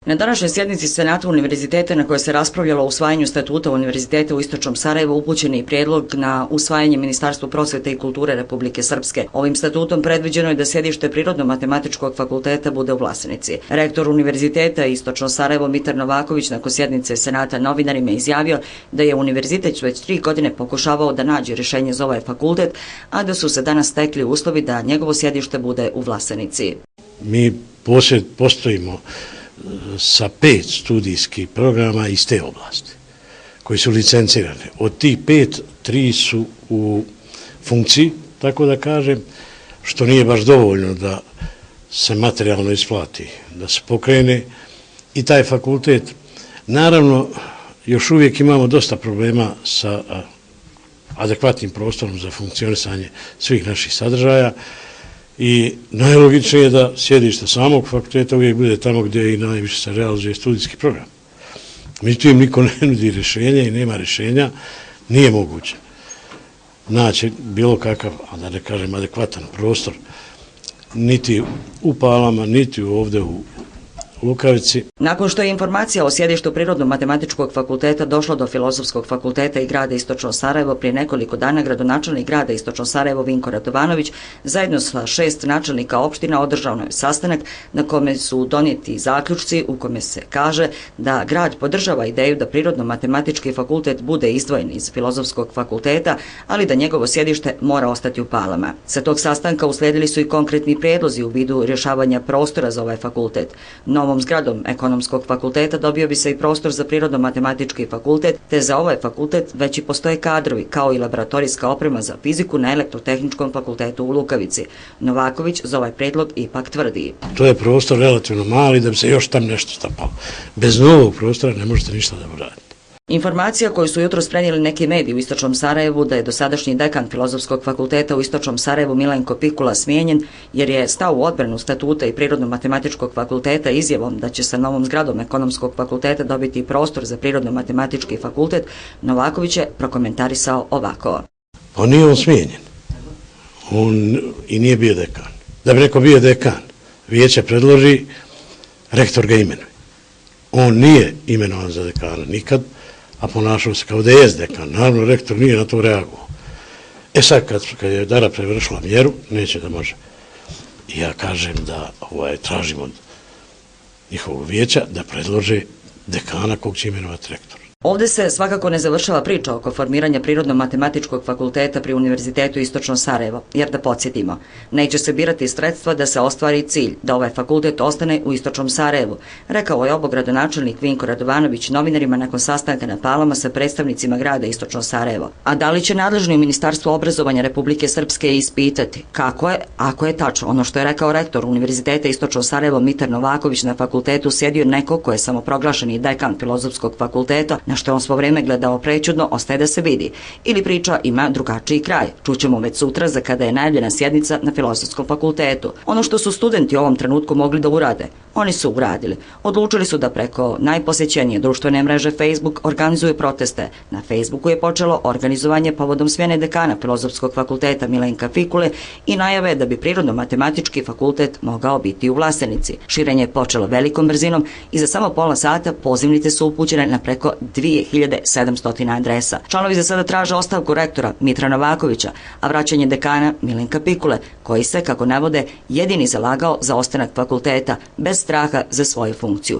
Na današnjoj sjednici Senata univerziteta na kojoj se raspravljalo o usvajanju statuta Univerziteta u Istočnom Sarajevu upućen je prijedlog na usvajanje Ministarstvu prosvete i kulture Republike Srpske. Ovim statutom predviđeno je da sjedište Prirodno-matematičkog fakulteta bude u Vlasenici. Rektor Univerziteta Istočno Sarajevo Mitar Novaković nakon sjednice Senata novinarima izjavio da je univerzitet već 3 godine pokušavao da nađe rješenje za ovaj fakultet, a da su se danas stekli uslovi da njegovo sjedište bude u Vlasenici. Mi postojimo sa 5 studijskih programa iz te oblasti, koji su licencirani. Od tih 5, 3 su u funkciji, tako da kažem, što nije baš dovoljno da se materijalno isplati, da se pokrene i taj fakultet. Naravno, još uvijek imamo dosta problema sa adekvatnim prostorom za funkcionisanje svih naših sadržaja, i najlogičnije je da sjedište samog fakulteta uvijek bude tamo gdje i najviše se realizuje studijski program. Međutim, niko ne nudi rješenja i nema rješenja, nije moguće naći bilo kakav, a da ne kažem adekvatan prostor, niti u Palama, niti ovdje u Lukavici. Nakon što je informacija o sjedištu Prirodno-matematičkog fakulteta došla do Filozofskog fakulteta i grada Istočno Sarajevo, prije nekoliko dana gradonačelnik grada Istočno Sarajevo Vinko Radovanović zajedno sa 6 načelnika opština održao je sastanak na kome su donijeti zaključci u kome se kaže da grad podržava ideju da Prirodno-matematički fakultet bude izdvojen iz Filozofskog fakulteta, ali da njegovo sjedište mora ostati u Palama. Sa tog sastanka uslijedili su i konkretni prijedlozi u vidu rješavanja prostora za ovaj fakultet. Novom zgradom Ekonomskog fakulteta dobio bi se i prostor za Prirodno-matematički fakultet, te za ovaj fakultet već i postoje kadrovi, kao i laboratorijska oprema za fiziku na Elektrotehničkom fakultetu u Lukavici. Novaković za ovaj predlog ipak tvrdi: to je prostor relativno mali da bi se još tam nešto stapalo. Bez novog prostora ne možete ništa da uradite. Informacija koju su jutros prenijeli neki mediji u Istočnom Sarajevu da je dosadašnji dekan Filozofskog fakulteta u Istočnom Sarajevu Milenko Pikula smijenjen jer je stao u odbranu statuta i Prirodno-matematičkog fakulteta izjavom da će sa novom zgradom Ekonomskog fakulteta dobiti prostor za Prirodno-matematički fakultet, Novaković je prokomentarisao ovako: Pa nije on smijenjen. On i nije bio dekan. Da bi neko bio dekan, vijeće predloži, rektor ga imenuje. On nije imenovan za dekana nikad, a ponašao se kao da je dekan. Naravno, rektor nije na to reagovao. Sad, kad je Dara prevršila mjeru, neće da može. I ja kažem da tražim od njihovog vijeća da predlože dekana kog će imenovati rektor. Ovdje se svakako ne završava priča oko formiranja Prirodno-matematičkog fakulteta pri Univerzitetu Istočno Sarajevo, jer da podsjetimo, neće se birati sredstva da se ostvari cilj da ovaj fakultet ostane u Istočnom Sarajevu, rekao je gradonačelnik Vinko Radovanović novinarima nakon sastanka na Palama sa predstavnicima grada Istočno Sarajevo. A da li će nadležni u Ministarstvu obrazovanja Republike Srpske ispitati kako je, ako je tačno ono što je rekao rektor Univerziteta Istočno Sarajevo Mitar Novaković, na fakultetu sjedio neko ko je samoproglašeni dekan Filozofskog fakulteta, na što je on svo vrijeme gledao prečudno, ostaje da se vidi. Ili priča ima drugačiji kraj. Čućemo već sutra za kada je najavljena sjednica na Filozofskom fakultetu. Ono što su studenti u ovom trenutku mogli da urade, oni su uradili. Odlučili su da preko najposjećenije društvene mreže Facebook organizuju proteste. Na Facebooku je počelo organizovanje povodom smjene dekana Filozofskog fakulteta Milenka Pikule i najave da bi Prirodno-matematički fakultet mogao biti u Vlasenici. Širenje je počelo velikom brzinom i za samo pola sata pozivnice su upućene na preko 2700 adresa. Članovi za sada traže ostavku rektora Mitra Novakovića, a vraćanje dekana Milenka Pikule, koji se, kako navode, jedini zalagao za ostanak fakulteta bez straha za svoju funkciju.